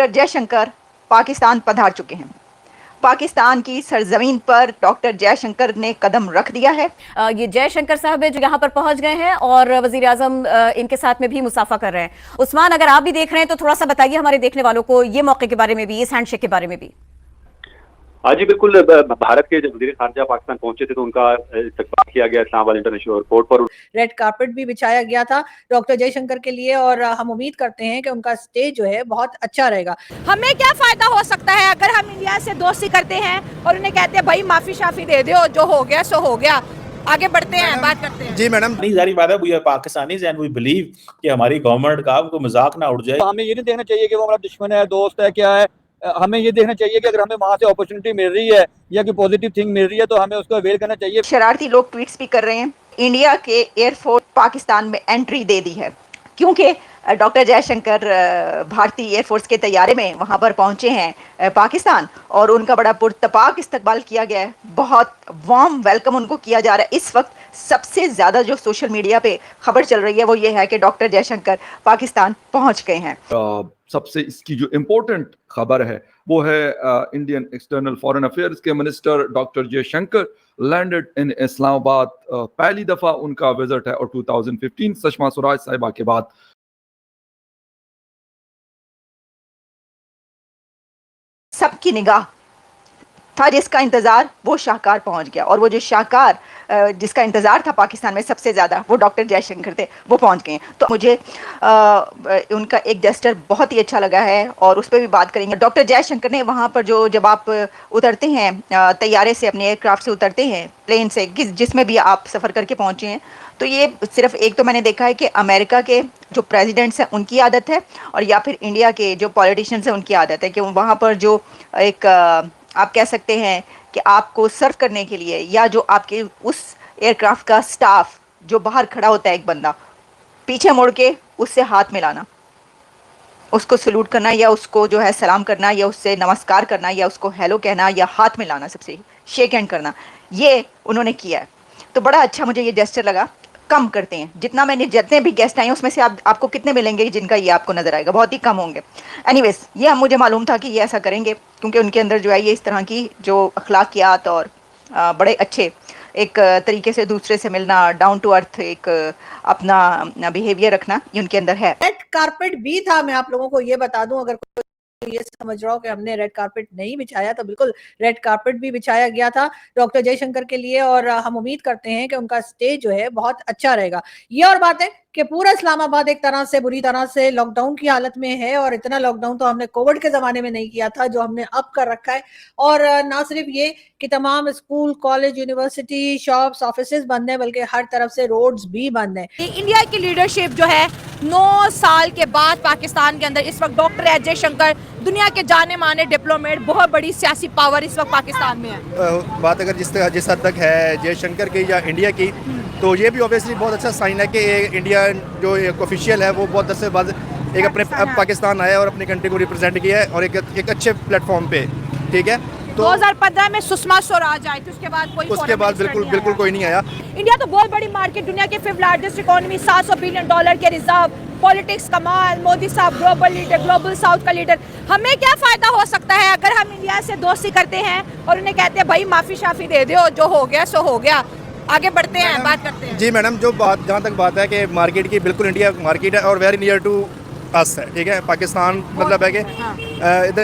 Doctor Jaishankar Pakistan पधार चुके हैं। पाकिस्तान की सरजमीन पर डॉक्टर जयशंकर ने कदम रख दिया है। ये जयशंकर साहब है जो यहाँ पर पहुंच गए हैं और वजीर आजम इनके साथ में भी मुसाफा कर रहे हैं। उस्मान, अगर आप भी देख रहे हैं तो थोड़ा सा बताइए हमारे देखने वालों को ये मौके के बारे में भी, इस हैंडशेक के बारे में भी। हाँ जी बिल्कुल। भारत के जब वज़ीर ख़ारजा पाकिस्तान पहुंचे थे तो उनका इस्तकबाल किया गया इस्लामाबाद इंटरनेशनल एयरपोर्ट पर। रेड कार्पेट भी बिछाया गया था डॉक्टर जयशंकर के लिए और हम उम्मीद करते हैं कि उनका स्टे जो है बहुत अच्छा रहेगा। हमें क्या फायदा हो सकता है अगर हम इंडिया से दोस्ती करते हैं और उन्हें कहते हैं भाई माफी शाफी दे दो, जो हो गया सो हो गया, आगे बढ़ते हैं, बात करते हैं। जी मैडम, नहीं जारी बात है, we are Pakistanis and we believe कि हमारी गवर्नमेंट का कोई मजाक ना उड़ जाए। तो हमें ये नहीं देखना चाहिए कि वो हमारा दुश्मन है, दोस्त है, क्या है। हमें ये देखना चाहिए कि अगर हमें वहां से अपॉर्चुनिटी मिल रही है या कोई पॉजिटिव थिंग मिल रही है तो हमें उसको अवेल करना चाहिए। शरारती लोग ट्वीट्स भी कर रहे हैं। इंडिया के एयरफोर्स पाकिस्तान में एंट्री दे दी है क्योंकि डॉक्टर जयशंकर भारतीय एयरफोर्स के तैयारे में वहां पर पहुंचे हैं पाकिस्तान, और उनका बड़ा पुरतपाक इस्तकबाल किया गया है। बहुत वार्म वेलकम उनको किया जा रहा है। इस वक्त सबसे ज़्यादा जो सोशल मीडिया पे खबर चल रही है वो ये है कि डॉक्टर जयशंकर पाकिस्तान पहुंच गए हैं। सबसे इसकी जो इम्पोर्टेंट खबर है वो है इंडियन एक्सटर्नल फॉरेन अफेयर्स के minister doctor Jaishankar landed in Islamabad. पहली दफा उनका विजिट है और 2015 सुषमा स्वराज साहिबा के बाद सबकी निगाह था, जिसका इंतजार वो शाहकार पहुंच गया, और वो जो शाहकार जिसका इंतजार था पाकिस्तान में सबसे ज्यादा, वो डॉक्टर जयशंकर थे, वो पहुंच गए। तो मुझे उनका एक जेस्चर बहुत ही अच्छा लगा है और उस पर भी बात करेंगे। डॉक्टर जयशंकर ने वहां पर जब आप उतरते हैं तैयारे से, अपने एयरक्राफ्ट से उतरते हैं, प्लेन से, जिसमें भी आप सफ़र करके पहुंचे हैं, तो ये सिर्फ एक तो मैंने देखा है कि अमेरिका के जो प्रेसिडेंट्स हैं उनकी आदत है, और या फिर इंडिया के जो पॉलिटिशियंस हैं उनकी आदत है कि वहाँ पर जो एक आप कह सकते हैं कि आपको सर्व करने के लिए, या जो आपके उस एयरक्राफ्ट का स्टाफ जो बाहर खड़ा होता है, एक बंदा पीछे मुड़ के उससे हाथ मिलाना, उसको सल्यूट करना, या उसको जो है सलाम करना, या उससे नमस्कार करना, या उसको हेलो कहना, या हाथ मिलाना, सबसे शेक हैंड करना, ये उन्होंने किया है। तो बड़ा अच्छा मुझे ये जेस्चर लगा। कम करते हैं, जितने भी गेस्ट आए हैं उसमें से आपको कितने मिलेंगे जिनका ये आपको नजर आएगा, बहुत ही कम होंगे। एनीवेज, ये मुझे मालूम था कि ये ऐसा करेंगे क्योंकि उनके अंदर जो है ये इस तरह की जो अखलाकियात और बड़े अच्छे एक तरीके से दूसरे से मिलना, डाउन टू अर्थ एक अपना बिहेवियर रखना, ये उनके अंदर है। रेड कारपेट भी था, मैं आप लोगों को ये बता दूं, अगर ये समझ रहा हो कि हमने रेड कार्पेट नहीं बिछाया, तो बिल्कुल रेड कार्पेट भी बिछाया गया था डॉक्टर जयशंकर के लिए और हम उम्मीद करते हैं कि उनका स्टे जो है बहुत अच्छा रहेगा। ये और बात है कि पूरा इस्लामाबाद एक तरह से बुरी तरह से लॉकडाउन की हालत में है, और इतना लॉकडाउन तो हमने कोविड के जमाने में नहीं किया था जो हमने अब कर रखा है। और ना सिर्फ ये कि तमाम school, college, university, shops, offices बंद है, बल्कि हर तरफ से रोड्स भी बंद है। इंडिया की लीडरशिप जो है 9 साल के बाद पाकिस्तान के अंदर, इस वक्त डॉक्टर एस जयशंकर दुनिया के जाने माने डिप्लोमेट, बहुत बड़ी सियासी पावर इस वक्त पाकिस्तान में है। बात अगर जिस हद तक है जयशंकर की या इंडिया की, तो ये भी ऑब्वियसली बहुत अच्छा साइन है कि इंडिया जो एक ऑफिशियल है वो बहुत अरसे बाद एक अपने पाकिस्तान आया और अपनी कंट्री को रिप्रेजेंट किया है, और एक अच्छे प्लेटफॉर्म पे, ठीक है। तो 2015 में सुषमा स्वराज आई थी, उसके बाद बिल्कुल कोई नहीं आया। इंडिया तो बहुत बड़ी मार्केट, दुनिया के 5th लार्जेस्ट इकोनॉमी, $700 बिलियन के रिजर्व, पॉलिटिक्स कमाल, मोदी साहब ग्लोबल लीडर, ग्लोबल साउथ का लीडर। हमें क्या फायदा हो सकता है अगर हम इंडिया से दोस्ती करते हैं और उन्हें कहते हैं भाई माफी शाफी दे दो, जो हो गया सो हो गया, आगे बढ़ते हैं, बात करते हैं। जी मैडम, जहाँ तक बात है कि मार्केट की, बिल्कुल इंडिया मार्केट है और वेरी नियर टू अस है, ठीक है। पाकिस्तान मतलब है कि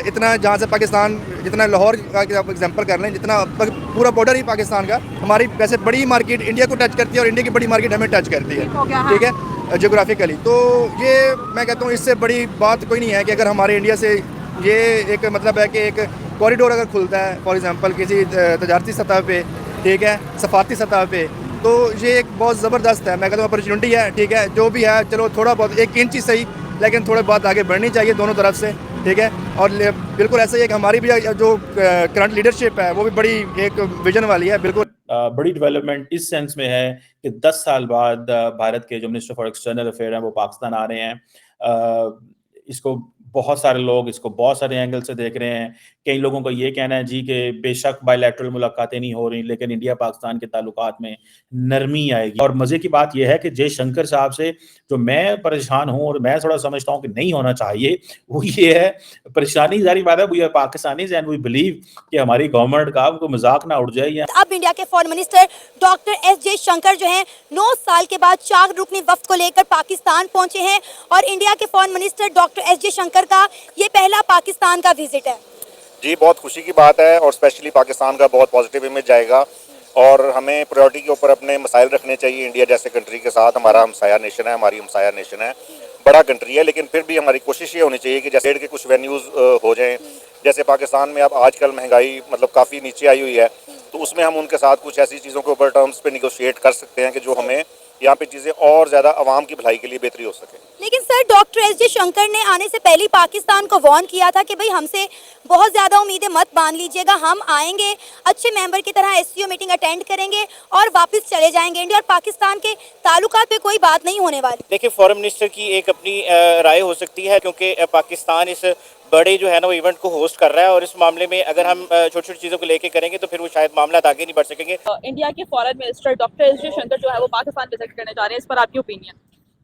इतना, जहाँ से पाकिस्तान, जितना लाहौर का आप एग्जांपल कर लें, जितना पूरा बॉर्डर ही पाकिस्तान का, हमारी वैसे बड़ी मार्केट इंडिया को टच करती है और इंडिया की बड़ी मार्केट हमें टच करती है, ठीक है, जियोग्राफिकली। तो ये मैं कहता हूँ इससे बड़ी बात कोई नहीं है कि अगर हमारे इंडिया से ये एक मतलब है कि एक कॉरिडोर अगर खुलता है फॉर एग्जांपल किसी तजारती सतह पे, ठीक है, सफारती सतह पे, तो ये एक बहुत ज़बरदस्त है, मैं कहता हूँ अपॉर्चुनिटी है, ठीक है। जो भी है, चलो थोड़ा बहुत 1 इंच ही सही, लेकिन थोड़ा बहुत आगे बढ़नी चाहिए दोनों तरफ से, ठीक है। और बिल्कुल ऐसा ही है कि हमारी भी जो करंट लीडरशिप है वो भी बड़ी एक विजन वाली है। बिल्कुल बड़ी डेवलपमेंट इस सेंस में है कि 10 साल बाद भारत के जो मिनिस्टर फॉर एक्सटर्नल अफेयर हैं वो पाकिस्तान आ रहे हैं। इसको बहुत सारे लोग इसको बहुत सारे एंगल से देख रहे हैं। कई लोगों का ये कहना है जी कि बेशक बायलैटरल मुलाकातें नहीं हो रही, लेकिन इंडिया पाकिस्तान के ताल्लुकात में नरमी आएगी। और मज़े की बात यह है कि जयशंकर साहब से जो मैं परेशान हूँ और मैं थोड़ा समझता हूँ कि नहीं होना चाहिए, वो ये है, परेशानी ज़ाहिर बात है, we are Pakistanis and we believe कि हमारी गवर्नमेंट का कोई मजाक ना उड़ जाए या अब इंडिया के foreign minister doctor S Jaishankar जो हैं 9 साल के बाद 4 रुकनी वफ्द को लेकर पाकिस्तान पहुंचे हैं और इंडिया के foreign minister doctor S Jaishankar का ये पहला पाकिस्तान का विजिट है। जी, बहुत खुशी की बात है और स्पेशली पाकिस्तान का बहुत पॉजिटिव इमेज जाएगा और हमें प्रायोरिटी के ऊपर अपने मसाइल रखने चाहिए। इंडिया जैसे कंट्री के साथ हमारा हमसाया नेशन है, हमारी हमसाया नेशन है, बड़ा कंट्री है, लेकिन फिर भी हमारी कोशिश ये होनी चाहिए कि जैसे के कुछ वेन्यूज़ हो जाएं। जैसे पाकिस्तान में अब आजकल महंगाई मतलब काफ़ी नीचे आई हुई है, तो उसमें हम उनके साथ कुछ ऐसी चीज़ों के ऊपर टर्म्स पे निगोशिएट कर सकते हैं कि जो हमें यहाँ पे चीज़ें और ज़्यादा आवाम की भलाई के लिए बेहतरी हो सके। लेकिन सर, डॉक्टर एस जयशंकर ने आने से पहले पाकिस्तान को वार्न किया था कि भाई हमसे बहुत ज़्यादा उम्मीदें मत बांध लीजिएगा, हम आएंगे अच्छे मेंबर की तरह एससीओ मीटिंग अटेंड करेंगे और वापस चले जाएंगे। इंडिया और पाकिस्तान के ताल्लुकात पे कोई बात नहीं होने वाली। देखिए, फॉरेन मिनिस्टर की एक अपनी राय हो सकती है, क्योंकि पाकिस्तान इस बड़े जो है ना वो इवेंट को होस्ट कर रहा है और इस मामले में अगर हम छोटी छोटी चीज़ों को लेके करेंगे तो फिर वो शायद मामला आगे नहीं बढ़ सकेंगे। इंडिया के foreign minister doctor S Jaishankar जो है वो पाकिस्तान विजिट करने जा रहे हैं, इस पर आपकी ओपिनियन?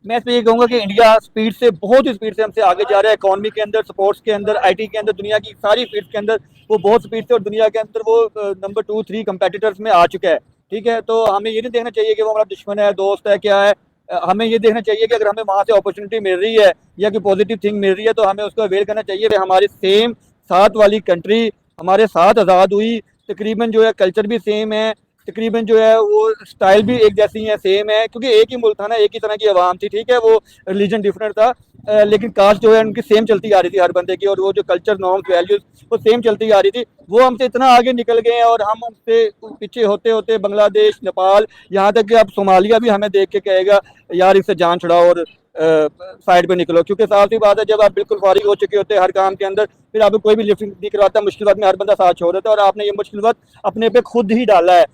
मैं इस पर ये कहूँगा कि इंडिया स्पीड से, बहुत ही स्पीड से हमसे आगे जा रहा है। इकॉनमी के अंदर, स्पोर्ट्स के अंदर, आईटी के अंदर, दुनिया की सारी फील्ड के अंदर वो बहुत स्पीड से और दुनिया के अंदर वो नंबर 2-3 कंपेटिटर्स में आ चुका है। ठीक है, तो हमें ये नहीं देखना चाहिए कि वो हमारा दुश्मन है, दोस्त है, क्या है। हमें ये देखना चाहिए कि अगर हमें वहाँ से अपॉर्चुनिटी मिल रही है या कोई पॉजिटिव थिंग मिल रही है तो हमें उसको अवेल करना चाहिए। हमारे सेम साथ वाली कंट्री हमारे साथ आज़ाद हुई, तकरीबन जो है कल्चर भी सेम है, तकरीबन जो है वो स्टाइल भी एक जैसी है, सेम है, क्योंकि एक ही मुल्क था ना, एक ही तरह की आवाम थी। ठीक है, वो रिलीजन डिफरेंट था, लेकिन कास्ट जो है उनकी सेम चलती आ रही थी हर बंदे की, और वो जो कल्चर, नॉर्म्स, वैल्यूज वो सेम चलती आ रही थी। वो हमसे इतना आगे निकल गए हैं और हम हमसे पीछे होते होते बांग्लादेश, नेपाल, यहाँ तक कि अब सोमालिया भी हमें देख के कहेगा यार इससे जान छुड़ाओ और साइड पे निकलो, क्योंकि साफ सी बात है जब आप बिल्कुल फारिग हो चुके होते हैं हर काम के अंदर, फिर आपको कोई भी लिफ्ट नहीं करवाता। मुश्किल वक्त में हर बंदा साथ छोड़ देता है और आपने ये मुश्किल वक्त अपने पे खुद ही डाला है।